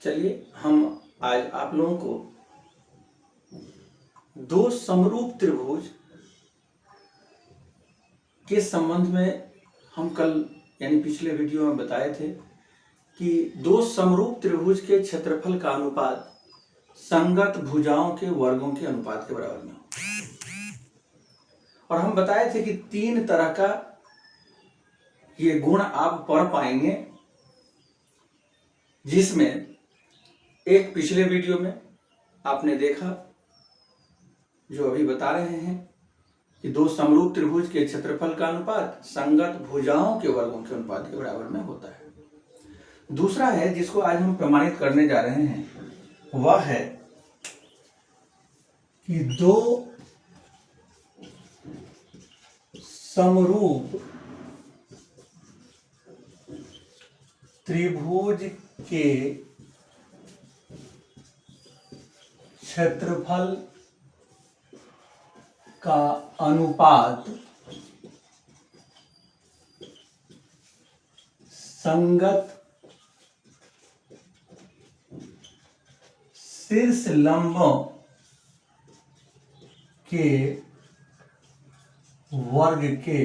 चलिए हम आज आप लोगों को दो समरूप त्रिभुज के संबंध में हम कल यानी पिछले वीडियो में बताए थे कि दो समरूप त्रिभुज के क्षेत्रफल का अनुपात संगत भुजाओं के वर्गों के अनुपात के बराबर में हो। और हम बताए थे कि तीन तरह का ये गुण आप पढ़ पाएंगे, जिसमें एक पिछले वीडियो में आपने देखा जो अभी बता रहे हैं कि दो समरूप त्रिभुज के क्षेत्रफल का अनुपात संगत भुजाओं के वर्गों के अनुपात के बराबर में होता है। दूसरा है जिसको आज हम प्रमाणित करने जा रहे हैं, वह है कि दो समरूप त्रिभुज के क्षेत्रफल का अनुपात संगत शीर्ष लंबों के वर्ग के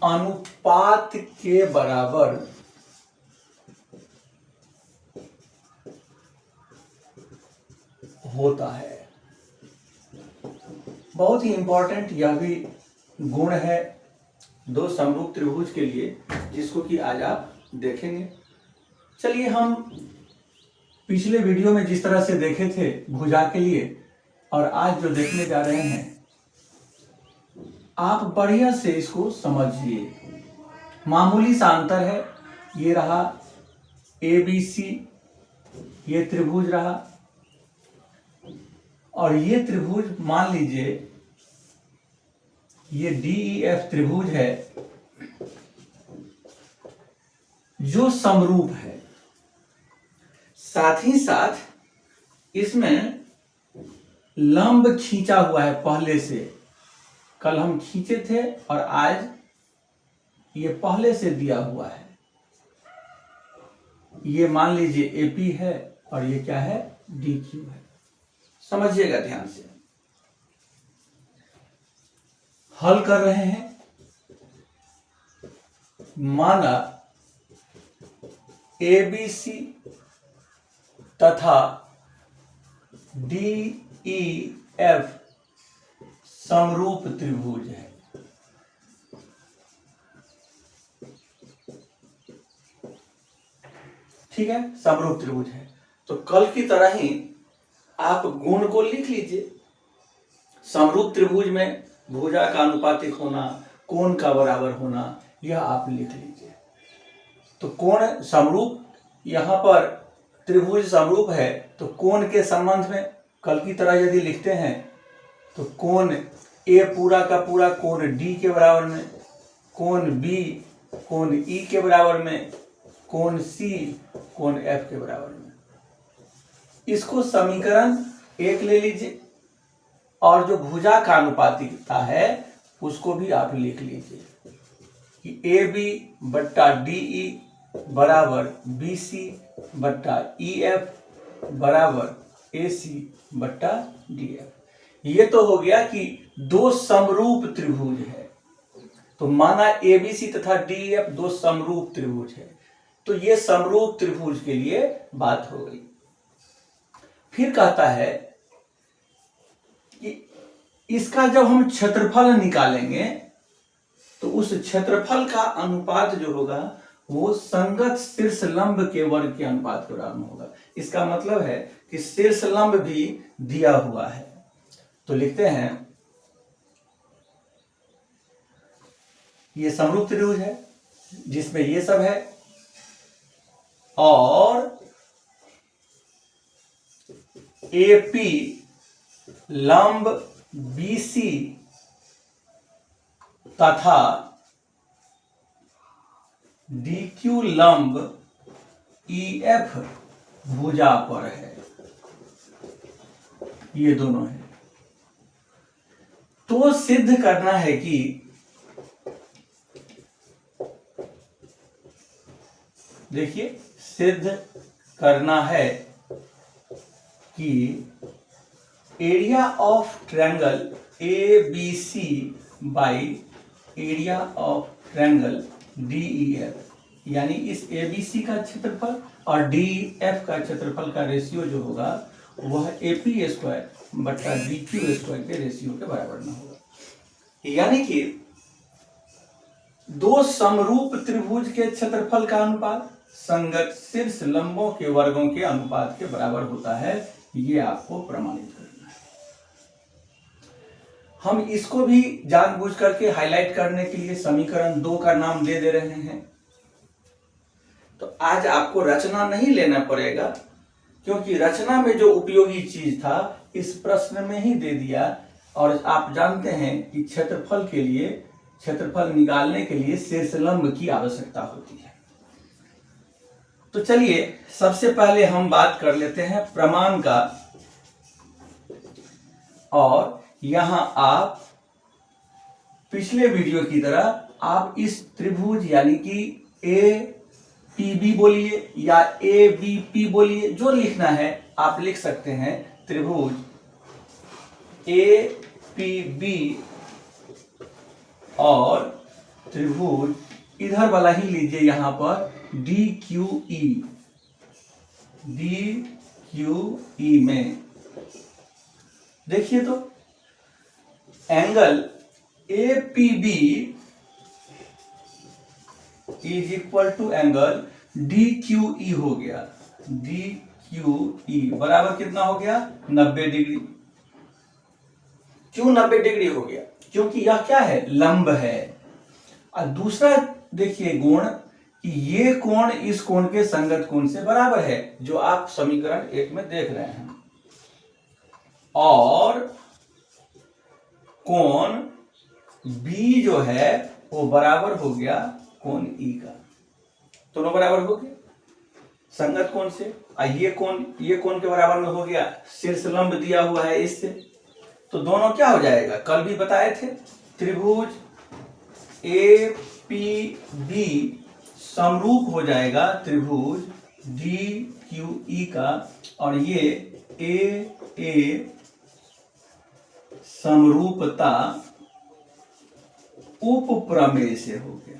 अनुपात के बराबर होता है। बहुत ही इंपॉर्टेंट यह भी गुण है दो समरूप त्रिभुज के लिए, जिसको कि आज आप देखेंगे। चलिए हम पिछले वीडियो में जिस तरह से देखे थे भुजा के लिए और आज जो देखने जा रहे हैं, आप बढ़िया से इसको समझिए। मामूली सा अंतर है, ये रहा ABC, ये त्रिभुज रहा, और ये त्रिभुज मान लीजिए ये DEF त्रिभुज है जो समरूप है। साथ ही साथ इसमें लंब खींचा हुआ है पहले से, कल हम खींचे थे और आज ये पहले से दिया हुआ है। ये मान लीजिए AP है और ये क्या है, DQ है। समझिएगा ध्यान से। हल कर रहे हैं, माना ABC तथा DEF समरूप त्रिभुज है। ठीक है, समरूप त्रिभुज है। तो कल की तरह ही आप गुण को लिख लीजिए। समरूप त्रिभुज में भुजा का अनुपातिक होना, कोण का बराबर होना, यह आप लिख लीजिए। तो कोण समरूप, यहां पर त्रिभुज समरूप है तो कोण के संबंध में कल की तरह यदि लिखते हैं तो कोण A पूरा का पूरा कोण D के बराबर में, कोण B कोण E के बराबर में, कोण C कोण F के बराबर में। इसको समीकरण 1 ले लीजिए और जो भुजा का अनुपातिकता है उसको भी आप लिख लीजिए कि AB बट्टा DE बराबर BC बट्टा EF बराबर AC बट्टा DF। ये तो हो गया कि दो समरूप त्रिभुज है। तो माना ABC तथा DEF दो समरूप त्रिभुज है, तो ये समरूप त्रिभुज के लिए बात हो गई। फिर कहता है कि इसका जब हम क्षेत्रफल निकालेंगे तो उस क्षेत्रफल का अनुपात जो होगा वो संगत शीर्ष लंब के वर्ग के अनुपात के बराबर होगा। इसका मतलब है कि शीर्ष लंब भी दिया हुआ है। तो लिखते हैं ये समरूप त्रिभुज है जिसमें ये सब है और AP लंब BC तथा DQ लंब EF भुजा पर है। ये दोनों है। तो सिद्ध करना है कि देखिए सिद्ध करना है कि area of triangle A B C by area of triangle D E F, यानी इस ए बी सी का क्षेत्रफल और डी एफ का क्षेत्रफल का रेशियो जो होगा वह ए पी स्क्वायर बट्टा डी क्यू स्क्वायर के रेशियो के बराबर ना होगा। यानी कि दो समरूप त्रिभुज के क्षेत्रफल का अनुपात संगत शीर्ष लंबों के वर्गों के अनुपात के बराबर होता है। ये आपको प्रमाणित करना है। हम इसको भी जानबूझ करके हाईलाइट करने के लिए समीकरण 2 का नाम दे रहे हैं। तो आज आपको रचना नहीं लेना पड़ेगा, क्योंकि रचना में जो उपयोगी चीज था इस प्रश्न में ही दे दिया। और आप जानते हैं कि क्षेत्रफल के लिए, क्षेत्रफल निकालने के लिए शीर्षलंब की आवश्यकता होती है। तो चलिए सबसे पहले हम बात कर लेते हैं प्रमाण का। और यहां आप पिछले वीडियो की तरह आप इस त्रिभुज यानी कि ए पी बी बोलिए या ए बी पी बोलिए, जो लिखना है आप लिख सकते हैं। त्रिभुज ए पी बी और त्रिभुज इधर वाला ही लीजिए, यहां पर डी क्यू ई में देखिए तो angle A P B is equal to angle D Q E हो गया। डी क्यू ई बराबर कितना हो गया? 90 डिग्री। क्यों 90 डिग्री हो गया? क्योंकि यह क्या है? लंब है। और दूसरा देखिए गुण कि ये कोण इस कोण के संगत कोण से बराबर है, जो आप समीकरण 1 में देख रहे हैं। और कोण B जो है वो बराबर हो गया कोण E का। दोनों बराबर हो गए संगत कोण से। ये कोण के बराबर में हो गया शीर्ष लंब दिया हुआ है इससे। तो दोनों क्या हो जाएगा? कल भी बताए थे, त्रिभुज ए पी बी समरूप हो जाएगा त्रिभुज डी क्यू ई का। और ये ए समरूपता उपप्रमेय से हो गया।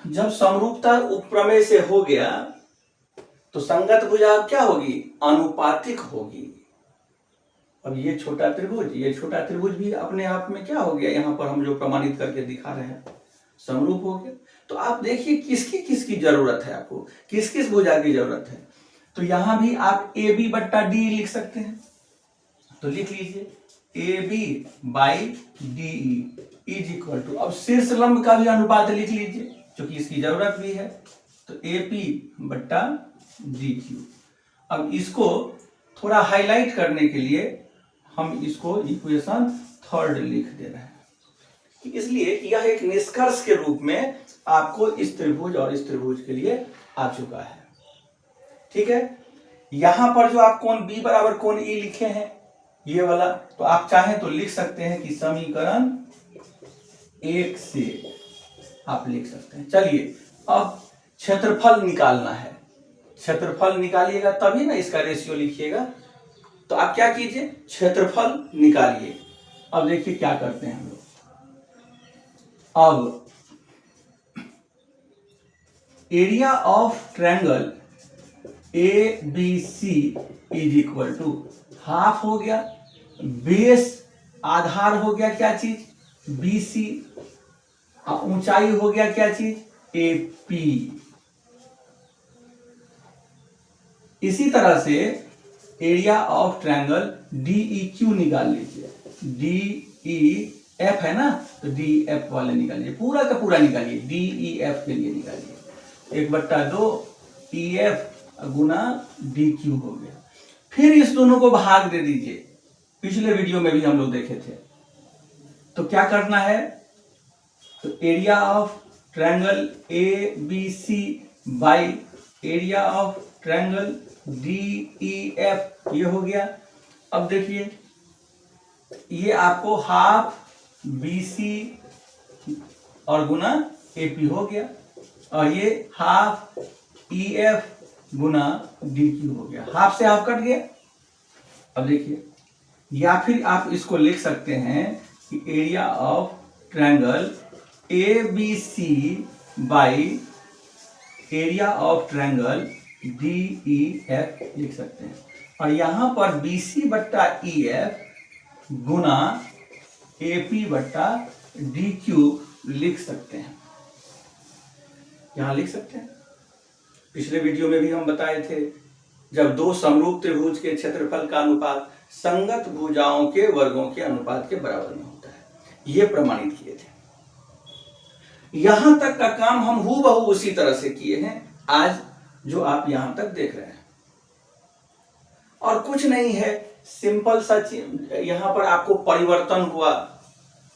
जब समरूपता उपप्रमेय से हो गया तो संगत भुजा अब क्या होगी? अनुपातिक होगी। अब ये छोटा त्रिभुज भी अपने आप में क्या हो गया? यहां पर हम जो प्रमाणित करके दिखा रहे हैं समरूप हो गया। तो आप देखिए किसकी जरूरत है, आपको किस किस भुजा की जरूरत है। तो यहां भी आप ए बी बट्टा डी लिख सकते हैं। तो लिख लीजिए A B by D is equal to, अब शीर्ष लंब का भी अनुपात लिख लीजिए क्योंकि इसकी जरूरत भी है। तो ए पी बट्टा डी क्यू। अब इसको थोड़ा हाईलाइट करने के लिए हम इसको इक्वेशन 3 लिख दे रहे हैं, इसलिए यह एक निष्कर्ष के रूप में आपको इस त्रिभुज और इस त्रिभुज के लिए आ चुका है। ठीक है, यहां पर जो आप कोण B बराबर कोण E लिखे हैं ये वाला, तो आप चाहें तो लिख सकते हैं कि समीकरण 1 से आप लिख सकते हैं। चलिए अब क्षेत्रफल निकालना है। क्षेत्रफल निकालिएगा तभी ना इसका रेशियो लिखिएगा। तो आप क्या कीजिए? क्षेत्रफल निकालिए। अब देखिए क्या करते हैं हम लोग। अब area of triangle A B C is equal to half हो गया, बेस आधार हो गया क्या चीज? B C. ऊंचाई हो गया क्या चीज? A P. इसी तरह से area of triangle D E Q निकाल लीजिए। डी ई एफ है ना, तो डी एफ वाले निकालिए, पूरा का पूरा निकालिए। डी ई एफ के लिए निकालिए 1/2 ई एफ गुना डी क्यू हो गया। फिर इस दोनों को भाग दे दीजिए, पिछले वीडियो में भी हम लोग देखे थे। तो क्या करना है? तो area of triangle A B C by area of triangle D E F, ये हो गया। अब देखिए ये आपको हाफ बी सी और गुना AP हो गया, और ये हाफ EF गुना DQ हो गया, हाफ से हाफ कट गया। अब देखिए, या फिर आप इसको लिख सकते हैं कि area of triangle ABC by area of triangle DEF लिख सकते हैं, और यहां पर BC बट्टा EF गुना AP बट्टा DQ लिख सकते हैं, यहां लिख सकते हैं। पिछले वीडियो में भी हम बताए थे, जब दो समरूप त्रिभुज के क्षेत्रफल का अनुपात संगत भुजाओं के वर्गों के अनुपात के बराबर में होता है, ये प्रमाणित किए थे। यहां तक का काम हम हूबहू उसी तरह से किए हैं आज, जो आप यहां तक देख रहे हैं, और कुछ नहीं है, सिंपल सा यहां पर आपको परिवर्तन हुआ,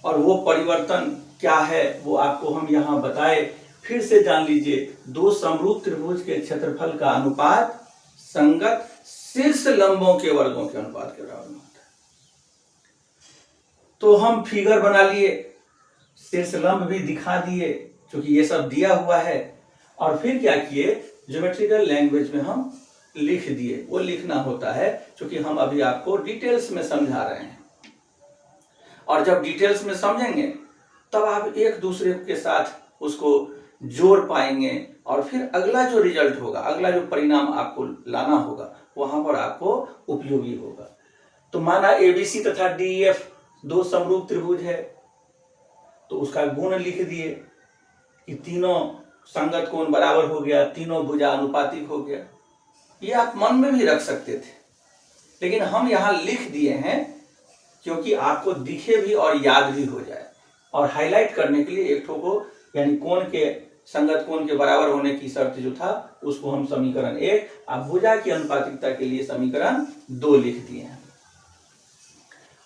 और वो परिवर्तन क्या है वो आपको हम यहां बताए। फिर से जान लीजिए, दो समरूप त्रिभुज के क्षेत्रफल का अनुपात संगत शीर्ष लंबों के वर्गों के अनुपात के बराबर में होता है। तो हम फिगर बना लिए, शीर्ष लंब भी दिखा दिए, क्योंकि ये सब दिया हुआ है, और फिर क्या किए, ज्योमेट्रिकल लैंग्वेज में हम लिख दिए। वो लिखना होता है क्योंकि हम अभी आपको डिटेल्स में समझा रहे हैं, और जब डिटेल्स में समझेंगे तब आप एक दूसरे के साथ उसको जोड़ पाएंगे, और फिर अगला जो रिजल्ट होगा, अगला जो परिणाम आपको लाना होगा, वहां पर आपको उपयोगी होगा। तो माना ABC तथा DEF दो समरूप त्रिभुज है, तो उसका गुण लिख दिए कि तीनों संगत कोण बराबर हो गया, तीनों भुजा अनुपातिक हो गया। ये आप मन में भी रख सकते थे, लेकिन हम यहाँ लिख दिए हैं क्योंकि आपको दिखे भी और याद भी हो जाए, और हाईलाइट करने के लिए एक ठो को, यानी कोण के संगत कोण के बराबर होने की शर्त जो था उसको हम समीकरण 1, आप भुजा की अनुपातिकता के लिए समीकरण 2 लिख दिए हैं,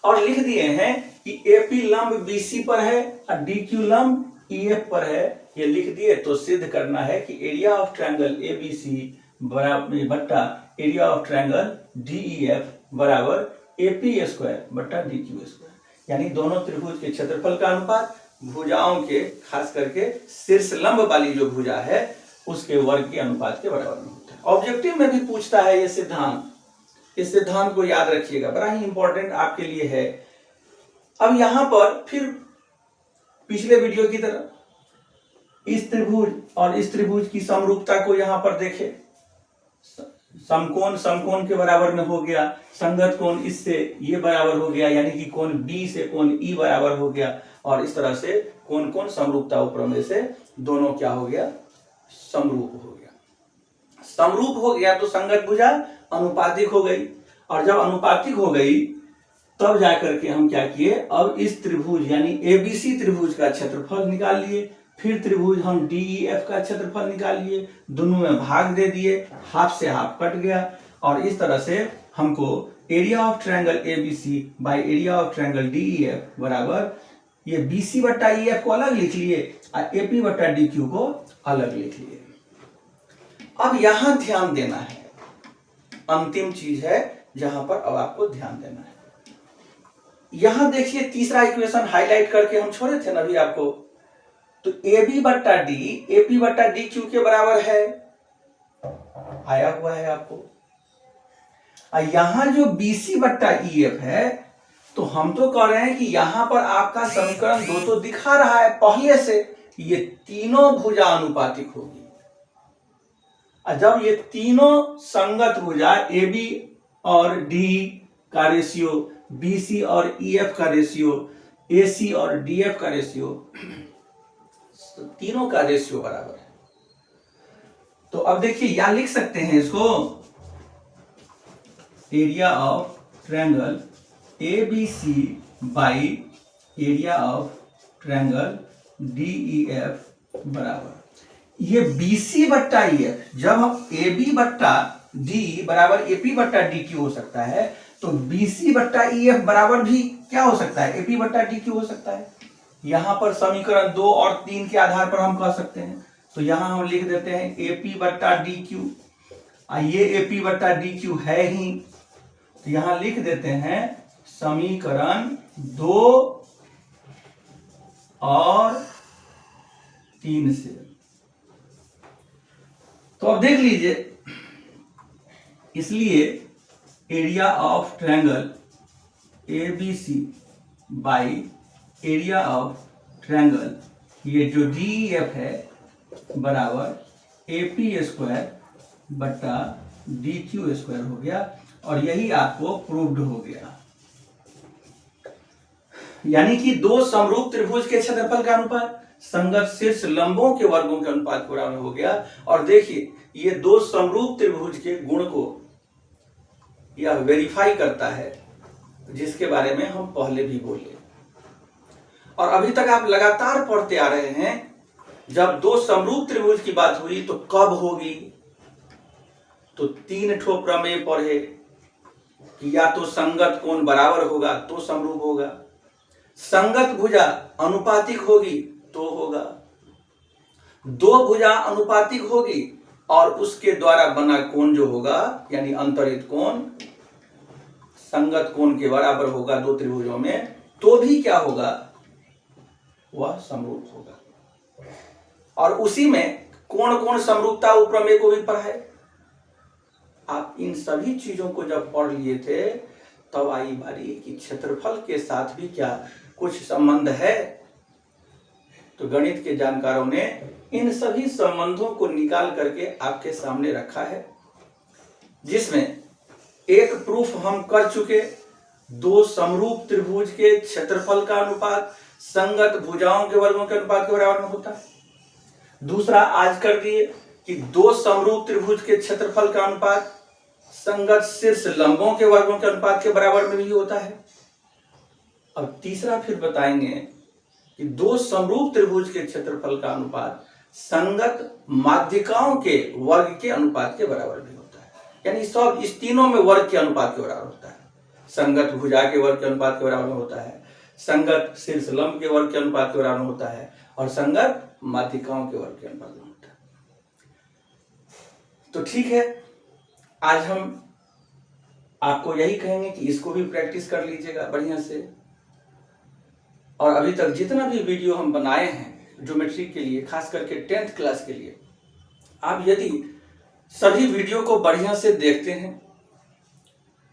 और लिख दिए हैं कि AP लंब BC पर है और DQ लंब EF पर है। ये लिख दिए तो सिद्ध करना है कि एरिया ऑफ ट्रायंगल ABC बराबर बट्टा एरिया ऑफ ट्रायंगल DEF बराबर AP स्क्वायर बट्टा DQ स्क्वायर, यानी दोनों त्रिभुज के क्षेत्रफल का अनुपात भुजाओं के, खास करके शीर्ष लंब वाली जो भुजा है उसके वर्ग के अनुपात के बराबर में होता है। ऑब्जेक्टिव में भी पूछता है ये सिद्धांत, इस सिद्धांत को याद रखिएगा, बड़ा ही इंपॉर्टेंट आपके लिए है। अब यहां पर फिर पिछले वीडियो की तरह इस त्रिभुज और इस त्रिभुज की समरूपता को यहां पर देखें, समकोण समकोण के बराबर में हो गया, संगत कोण इससे ये बराबर हो गया, यानी कि कोण B से कोण E बराबर हो गया, और इस तरह से कोण कोण समरूपता उपप्रमेय से दोनों क्या हो गया, समरूप हो गया। समरूप हो गया तो संगत भुजा अनुपातिक हो गई, और जब अनुपातिक हो गई तब जाकर के हम क्या किए, अब इस त्रिभुज यानी ABC त्रिभुज का क्षेत्रफल निकाल लिए, फिर त्रिभुज हम DEF का क्षेत्रफल निकाल लिए, दोनों में भाग दे दिए, हाफ से हाफ कट गया, और इस तरह से हमको area of triangle ABC by area of triangle DEF बराबर, ये BC बट्टा EF को अलग लिख लिए और AP बट्टा DQ को अलग लिख लिए। अब यहां ध्यान देना है, अंतिम चीज है जहां पर अब आपको ध्यान देना है। यहां देखिए तीसरा इक्वेशन हाईलाइट करके हम छोड़े थे ना अभी आपको, तो AB बट्टा D AP बट्टा DQ के बराबर है, आया हुआ है आपको। यहां जो BC बट्टा EF है, तो हम तो कह रहे हैं कि यहां पर आपका समीकरण 2 तो दिखा रहा है पहले से, ये तीनों भुजा अनुपातिक होगी, और जब ये तीनों संगत भुजा AB और D का रेशियो, BC और EF का रेशियो, AC और DF का रेशियो, तीनों का रेशियो बराबर है। तो अब देखिए यहां लिख सकते हैं इसको, area of triangle ABC by area of triangle DEF बराबर ये BC बट्टा EF, जब हम AB बट्टा D बराबर AP बट्टा DQ हो सकता है, तो BC बट्टा EF बराबर भी क्या हो सकता है, AP बट्टा DQ हो सकता है। यहां पर समीकरण 2 और 3 के आधार पर हम कह सकते हैं, तो यहां हम लिख देते हैं AP बट्टा DQ, ये AP बट्टा DQ है ही, तो यहां लिख देते हैं समीकरण 2 और 3 से। तो अब देख लीजिए, इसलिए area of triangle ABC by area of triangle, ये जो DEF है, बराबर AP² बट्टा DQ² हो गया, और यही आपको प्रूव्ड हो गया। यानी कि दो समरूप त्रिभुज के क्षेत्रफल का अनुपात संगत शीर्ष लंबों के वर्गों के अनुपात के बराबर हो गया। और देखिए, ये दो समरूप त्रिभुज के गुण को यह वेरीफाई करता है, जिसके बारे में हम पहले भी बोले। और अभी तक आप लगातार पढ़ते आ रहे हैं, जब दो समरूप त्रिभुज की बात हुई तो कब होगी, तो 3 ठो प्रमेय पढ़े कि या तो संगत कोण बराबर होगा तो समरूप होगा, संगत भुजा अनुपातिक होगी तो होगा, दो भुजा अनुपातिक होगी और उसके द्वारा बना कोण जो होगा, यानी अंतरित कोण संगत कोण के बराबर होगा दो त्रिभुजों में, तो भी क्या होगा, वह समरूप होगा। और उसी में कोण कोण समरूपता उपप्रमेय को भी पढ़ाए। आप इन सभी चीजों को जब पढ़ लिए थे, तब आई बारी कि क्षेत्रफल के साथ भी क्या कुछ संबंध है। तो गणित के जानकारों ने इन सभी संबंधों को निकाल करके आपके सामने रखा है, जिसमें एक प्रूफ हम कर चुके, दो समरूप त्रिभुज के क्षेत्रफल का अनुपात संगत भुजाओं के वर्गों के अनुपात के बराबर में होता है। दूसरा आज कर दिए कि दो समरूप त्रिभुज के क्षेत्रफल का अनुपात संगत शीर्ष लंबों के वर्गों के अनुपात के बराबर में भी होता है। अब तीसरा फिर बताएंगे कि दो समरूप त्रिभुज के क्षेत्रफल का अनुपात संगत माध्यिकाओं के वर्ग के अनुपात के बराबर भी होता है। यानी सब इस तीनों में वर्ग के अनुपात के बराबर होता है। संगत भुजा के वर्ग के अनुपात के बराबर में होता है, संगत शीर्ष लंब के वर्ग के अनुपात के बराबर में होता है, और संगत माध्यिकाओं के वर्ग के अनुपात में होता है। तो ठीक है, आज हम आपको यही कहेंगे कि इसको भी प्रैक्टिस कर लीजिएगा बढ़िया से। और अभी तक जितना भी वीडियो हम बनाए हैं ज्योमेट्री के लिए, खास करके 10th क्लास के लिए, आप यदि सभी वीडियो को बढ़िया से देखते हैं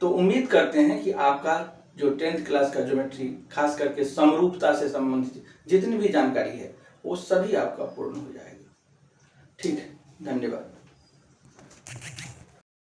तो उम्मीद करते हैं कि आपका जो 10th क्लास का ज्योमेट्री, खास करके समरूपता से संबंधित जितनी भी जानकारी है, वो सभी आपका पूर्ण हो जाएगा। ठीक है, धन्यवाद।